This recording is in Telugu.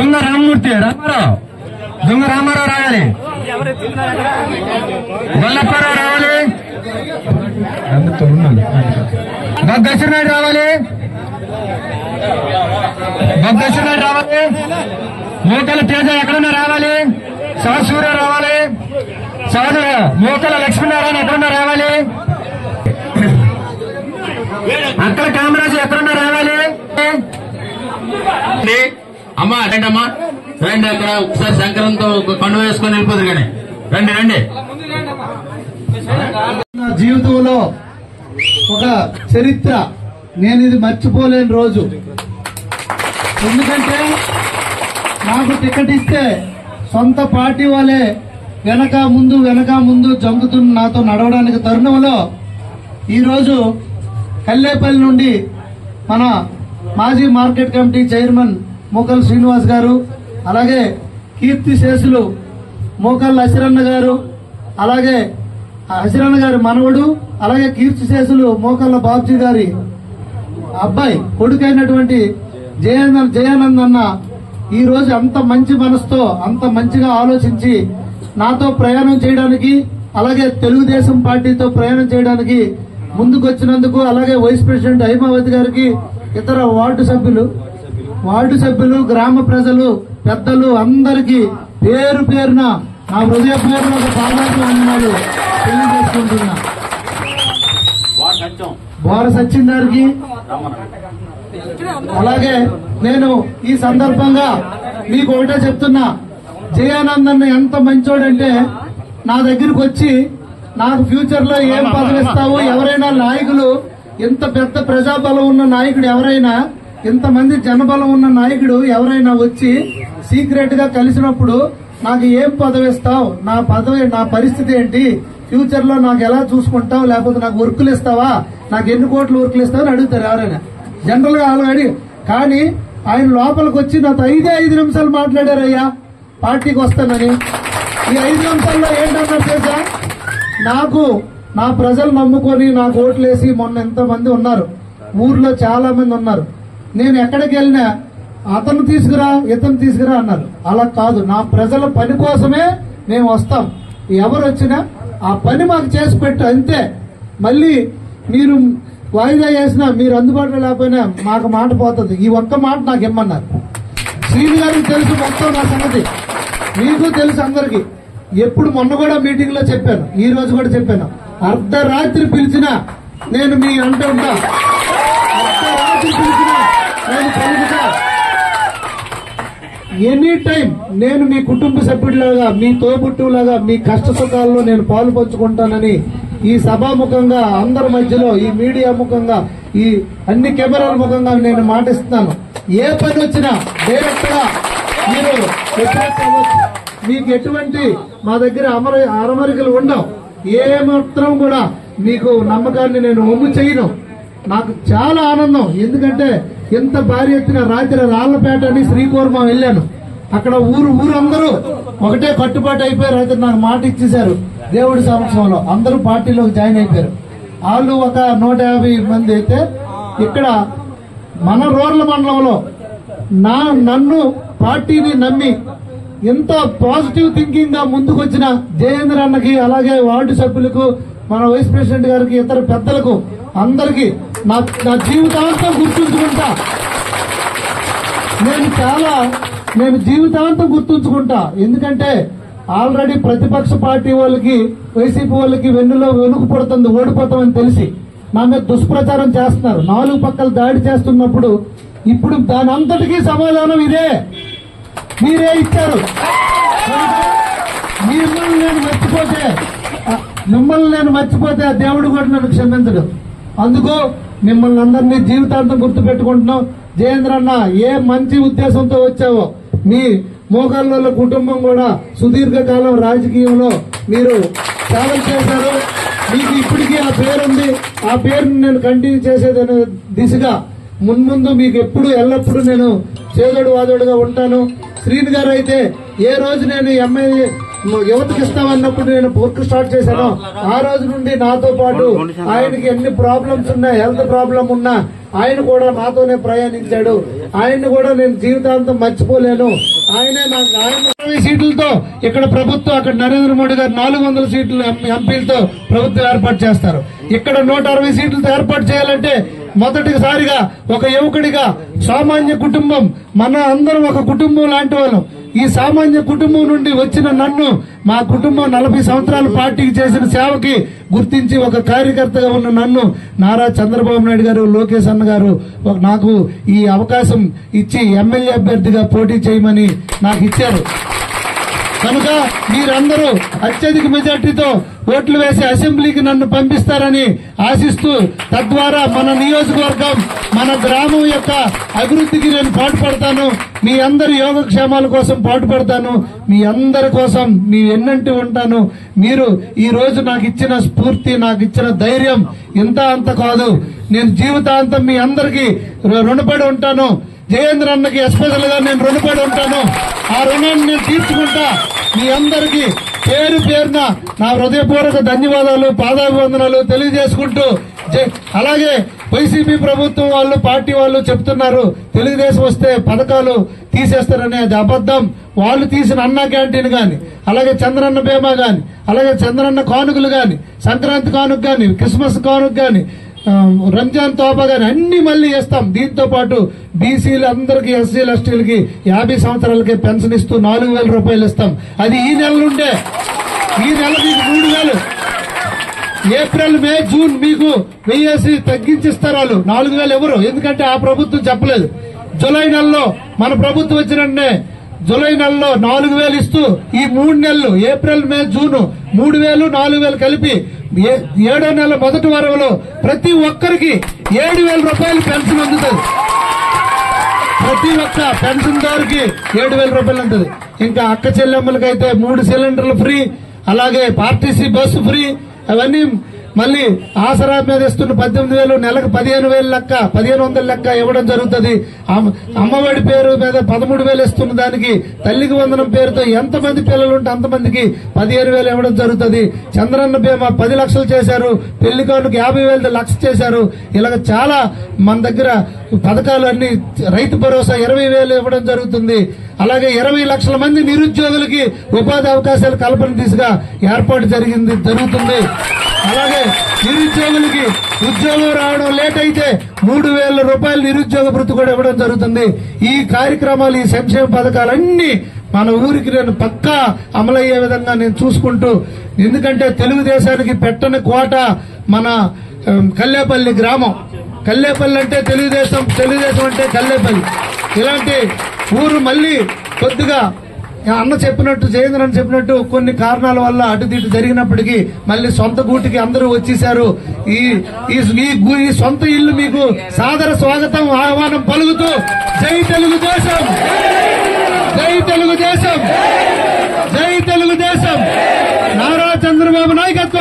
దొంగ రామమూర్తి రామారావు రావాలి, గొల్లప్పారావు రావాలి, బగ్గశ్వరనాయుడు రావాలి, మోకల తేజ ఎక్కడున్నా రావాలి, సూర్య రావాలి, మోకల లక్ష్మీనారాయణ ఎక్కడున్నా రావాలి, అక్కడ కామరాజు ఎక్కడున్నా రావాలి. అమ్మా రండమ్మా, రండి. అక్కడ ఒకసారి శంకరంతో కండు వేసుకొని వెళ్ళిపోదు కానీ రండి రండి. నా జీవితంలో ఒక చరిత్ర, నేను ఇది మర్చిపోలేని రోజు. ఎందుకంటే నాకు టికెట్ ఇస్తే సొంత పార్టీ వాళ్ళే వెనక ముందు జంకుతున్న నాతో నడవడానికి తరుణంలో ఈరోజు కల్లేపల్లి నుండి మన మాజీ మార్కెట్ కమిటీ చైర్మన్ మోకల్ శ్రీనివాస్ గారు, అలాగే కీర్తి శేషులు మోకల్ అశిరన్న గారు, అలాగే అశిరన్న గారి మనవడు, అలాగే కీర్తి శేషులు మోకల్ల బాబ్జీ గారి అబ్బాయి కొడుకైనటువంటి జయానంద్ అన్న ఈ రోజు అంత మంచి మనసుతో అంత మంచిగా ఆలోచించి నాతో ప్రయాణం చేయడానికి, అలాగే తెలుగుదేశం పార్టీతో ప్రయాణం చేయడానికి ముందుకొచ్చినందుకు, అలాగే వైస్ ప్రెసిడెంట్ హైమావతి గారికి, ఇతర వార్డు సభ్యులు, గ్రామ ప్రజలు, పెద్దలు అందరికీ పేరు పేరున నా హృదయపూర్వక పాదాభివందనాలు తెలియజేసుకుంటున్నా. బోర సచిన్ గారికి, అలాగే నేను ఈ సందర్భంగా మీకు ఒకటే చెప్తున్నా, జయానందన్ ఎంత మంచోడంటే నా దగ్గరకు వచ్చి నాకు ఫ్యూచర్ లో ఏం పదవిస్తావు, ఎవరైనా నాయకులు, ఇంత పెద్ద ప్రజాబలం ఉన్న నాయకుడు ఎవరైనా, ఇంతమంది జనబలం ఉన్న నాయకుడు ఎవరైనా వచ్చి సీక్రెట్ గా కలిసినప్పుడు నాకు ఏం పదవిస్తావు, నా పరిస్థితి ఏంటి, ఫ్యూచర్ లో నాకు ఎలా చూసుకుంటావు, లేకపోతే నాకు వర్కులు ఇస్తావా, నాకు ఎన్ని కోట్ల వర్కులు ఇస్తావు అని అడుగుతారు ఎవరైనా. జనరల్ గా అడిగి, కానీ ఆయన లోపలికి వచ్చి నాతో 5 నిమిషాలు మాట్లాడారయ్యా పార్టీకి వస్తానని. ఈ 5 నిమిషాల్లో ఏంటన్నారు తెలుసా, నాకు నా ప్రజలు నమ్ముకొని నాకు ఓట్లేసి మొన్న ఎంతమంది ఉన్నారు, ఊర్లో చాలా మంది ఉన్నారు, నేను ఎక్కడికి వెళ్ళినా అతను తీసుకురా ఇతను తీసుకురా అన్నారు. అలా కాదు, నా ప్రజల పని కోసమే మేము వస్తాం, ఎవరు వచ్చినా ఆ పని మాకు చేసి పెట్టు అంతే. మళ్ళీ మీరు వాయిదా చేసినా, మీరు అందుబాటులో లేకపోయినా మాకు మాట పోతుంది, ఈ ఒక్క మాట నాకు ఇమ్మన్నారు. శ్రీని గారికి తెలుసు మొత్తం నా సంగతి, మీకు తెలుసు అందరికి. ఎప్పుడు మొన్న కూడా మీటింగ్ లో చెప్పాను, ఈ రోజు కూడా చెప్పాను, అర్ధరాత్రి పిలిచినా నేను మీ అంటూ ఉంటా, అర్ధరాత్రి పిలిచినా నేను పలుకుతా. ఎనీ టైం నేను మీ కుటుంబ సభ్యుడిలాగా, మీ తోబుట్టులాగా మీ కష్ట సుఖాల్లో నేను పాలు పంచుకుంటానని ఈ సభాముఖంగా అందరి మధ్యలో, ఈ మీడియా ముఖంగా, ఈ అన్ని కెమెరాల ముఖంగా నేను మాటిస్తున్నాను. ఏ పని వచ్చినా డైరెక్ట్ గా మీరు ఎట్రాక్ట్ అవ్వచ్చు. మీకు ఎటువంటి మా దగ్గర అరమరికలు ఉండవు, ఏమాత్రం కూడా మీకు నమ్మకాన్ని నేను ఒమ్ము చేయను. నాకు చాలా ఆనందం, ఎందుకంటే ఇంత భారీ ఎత్తున రాత్రి రాళ్లపేట అని శ్రీకూర్మం వెళ్ళాను. అక్కడ ఊరందరూ ఒకటే కట్టుబాటు అయిపోయారు. అయితే నాకు మాట ఇచ్చేశారు, దేవుడి సమక్షంలో అందరూ పార్టీలోకి జాయిన్ అయిపోయారు. వాళ్ళు ఒక 150 మంది అయితే, ఇక్కడ మన రూరల్ మండలంలో నన్ను పార్టీని నమ్మి ఎంత పాజిటివ్ థింకింగ్ గా ముందుకొచ్చిన జయేంద్ర అన్నకి, అలాగే వార్డు సభ్యులకు, మన వైస్ ప్రెసిడెంట్ గారికి, ఇతర పెద్దలకు అందరికీ నా జీవితాంతం గుర్తుంచుకుంటా. నేను జీవితాంతం గుర్తుంచుకుంటా. ఎందుకంటే ఆల్రెడీ ప్రతిపక్ష పార్టీ వాళ్ళకి, వైసీపీ వాళ్ళకి వెన్నులో వెనుక పడుతుంది, ఓడిపోతామని తెలిసి నా మీద దుష్ప్రచారం చేస్తున్నారు, 4 పక్కలు దాడి చేస్తున్నప్పుడు. ఇప్పుడు దాని అంతటికీ సమాధానం ఇదే, మీరే ఇచ్చారు. మిమ్మల్ని నేను మర్చిపోతే ఆ దేవుడు కూడా నన్ను క్షమించడు. అందుకు మిమ్మల్ని అందరినీ జీవితాంతం గుర్తు పెట్టుకుంటున్నాం. జయేంద్ర అన్న, ఏ మంచి ఉద్దేశంతో వచ్చావో, మీ మోకాళ్ళ కుటుంబం కూడా సుదీర్ఘకాలం రాజకీయంలో మీరు సేవలు చేశారు. మీకు ఇప్పటికీ ఆ పేరుంది, ఆ పేరుని నేను కంటిన్యూ చేసేదనే దిశగా మున్ముందు మీకు ఎల్లప్పుడూ నేను చేదోడు వాదోడుగా ఉంటాను. శ్రీని గారు అయితే ఏ రోజు నేను యువతకి ఇస్తామన్నప్పుడు నేను వర్క్ స్టార్ట్ చేశాను. ఆ రోజు నుండి నాతో పాటు ఆయనకి ఎన్ని ప్రాబ్లమ్స్ ఉన్నా, హెల్త్ ప్రాబ్లం ఉన్నా ఆయన కూడా నాతోనే ప్రయాణించాడు. ఆయన్ని కూడా నేను జీవితాంతం మర్చిపోలేను. ఆయనే నాకు 20 సీట్లతో ఇక్కడ ప్రభుత్వం, అక్కడ నరేంద్ర మోడీ గారు 400 సీట్లు ఎంపీలతో ప్రభుత్వం ఏర్పాటు చేస్తారు. ఇక్కడ 160 సీట్లతో ఏర్పాటు చేయాలంటే మొదటిసారిగా ఒక యువకుడిగా సామాన్య కుటుంబం, మన అందరం ఒక కుటుంబం లాంటి వాళ్ళం. ఈ సామాన్య కుటుంబం నుండి వచ్చిన నన్ను, మా కుటుంబం 40 సంవత్సరాల పార్టీకి చేసిన సేవకి గుర్తించి ఒక కార్యకర్తగా ఉన్న నన్ను నారా చంద్రబాబు నాయుడు గారు, లోకేష్ అన్న గారు నాకు ఈ అవకాశం ఇచ్చి ఎమ్మెల్యే అభ్యర్థిగా పోటీ చేయమని నాకు ఇచ్చారు. కనుక మీరందరూ అత్యధిక మెజార్టీతో ఓట్లు వేసి అసెంబ్లీకి నన్ను పంపిస్తారని ఆశిస్తూ, తద్వారా మన నియోజకవర్గం, మన గ్రామం యొక్క అభివృద్ధికి నేను పాటుపడతాను. మీ అందరి యోగక్షేమాల కోసం పాటుపడతాను. మీ అందరి కోసం మీ ఎన్నంటి ఉంటాను. మీరు ఈ రోజు నాకు ఇచ్చిన స్ఫూర్తి, నాకు ఇచ్చిన ధైర్యం ఇంత అంత కాదు. నేను జీవితాంతం మీ అందరికీ రుణపడి ఉంటాను. జయేంద్ర అన్నకి ఎస్పెషల్ గా నేను రుణపడి ఉంటాను. ఆ రుణాన్ని నేను తీర్చుకుంటా. మీ అందరికీ పేరు పేరున నా హృదయపూర్వక ధన్యవాదాలు, పాదాభివందనాలు తెలియజేసుకుంటూ, అలాగే వైసీపీ ప్రభుత్వం వాళ్ళు, పార్టీ వాళ్ళు చెప్తున్నారు తెలుగుదేశం వస్తే పథకాలు తీసేస్తారని. అది అబద్దం. వాళ్ళు తీసిన అన్నా క్యాంటీన్ గాని, అలాగే చంద్రన్న బీమా గాని, అలాగే చంద్రన్న కానుకలు గాని, సంక్రాంతి కానుక గాని, క్రిస్మస్ కానుక గాని, రంజాన్ తోపా గాని అన్ని మళ్లీ ఇస్తాం. దీంతో పాటు బీసీలు అందరికీ, ఎస్సీలు ఎస్టీలకి 50 సంవత్సరాలకే పెన్షన్ ఇస్తూ 4,000 రూపాయలు ఇస్తాం. అది ఈ నెల నుండే. ఈ నెల మీకు 3,000, ఏప్రిల్ మే జూన్ మీకు 1000 తగ్గించిస్తారు వాళ్ళు. 4,000 ఎవరు? ఎందుకంటే ఆ ప్రభుత్వం చెప్పలేదు. జూలై నెలలో మన ప్రభుత్వం వచ్చినట్టే జూలై నెలలో 4,000 ఇస్తూ ఈ 3 నెలలు ఏప్రిల్ మే జూన్ 3,000 4,000 కలిపి 7వ నెల మొదటి వారంలో ప్రతి ఒక్కరికి 7,000 రూపాయలు పెన్షన్ అందుతుంది. ప్రతి ఒక్క పెన్షన్దారుకి 7,000 రూపాయలు ఉంటుంది. ఇంకా అక్క చెల్లెమ్మలకైతే 3 సిలిండర్లు ఫ్రీ, అలాగే ఆర్టీసీ బస్సు ఫ్రీ. అవన్నీ మళ్ళీ ఆసరా మీద ఇస్తున్న 18,000 నెలకు 15,000 లెక్క, 1,500 లెక్క ఇవ్వడం జరుగుతుంది. అమ్మఒడి పేరు మీద 13,000 ఇస్తున్న దానికి తల్లికి వందనం పేరుతో ఎంతమంది పిల్లలు ఉంటే అంతమందికి 15,000 ఇవ్వడం జరుగుతుంది. చంద్రన్న బీమా 10 లక్షలు చేశారు. పెళ్లి కానుక 50,000 లక్ష చేశారు. ఇలాగ చాలా మన దగ్గర పథకాలు అన్ని. రైతు భరోసా 20,000 ఇవ్వడం జరుగుతుంది. అలాగే 20 లక్షల మంది నిరుద్యోగులకి ఉపాధి అవకాశాల కల్పన దిశగా ఏర్పాటు జరుగుతుంది. అలాగే నిరుద్యోగులకి ఉద్యోగం రావడం లేట్ అయితే 3,000 రూపాయలు నిరుద్యోగ భృతి కూడా ఇవ్వడం జరుగుతుంది. ఈ కార్యక్రమాలు, ఈ సంక్షేమ పథకాలన్నీ మన ఊరికి నేను పక్కా అమలయ్యే విధంగా నేను చూసుకుంటూ, ఎందుకంటే తెలుగుదేశానికి పెట్టని కోట మన కల్లేపల్లి గ్రామం. కల్లేపల్లి అంటే తెలుగుదేశం, తెలుగుదేశం అంటే కల్లేపల్లి. ఇలాంటి ఊరు మళ్లీ కొద్దిగా అన్న చెప్పినట్టు, జయేంద్ర అని చెప్పినట్టు కొన్ని కారణాల వల్ల అటుదిటు జరిగినప్పటికీ మళ్ళీ సొంత గూటికి అందరూ వచ్చేశారు. ఈ సొంత ఇల్లు మీకు సాదర స్వాగతం, ఆహ్వానం పలుకుతూ జై తెలుగుదేశం, జై తెలుగుదేశం, జై తెలుగుదేశం. నారా చంద్రబాబు నాయకత్వం.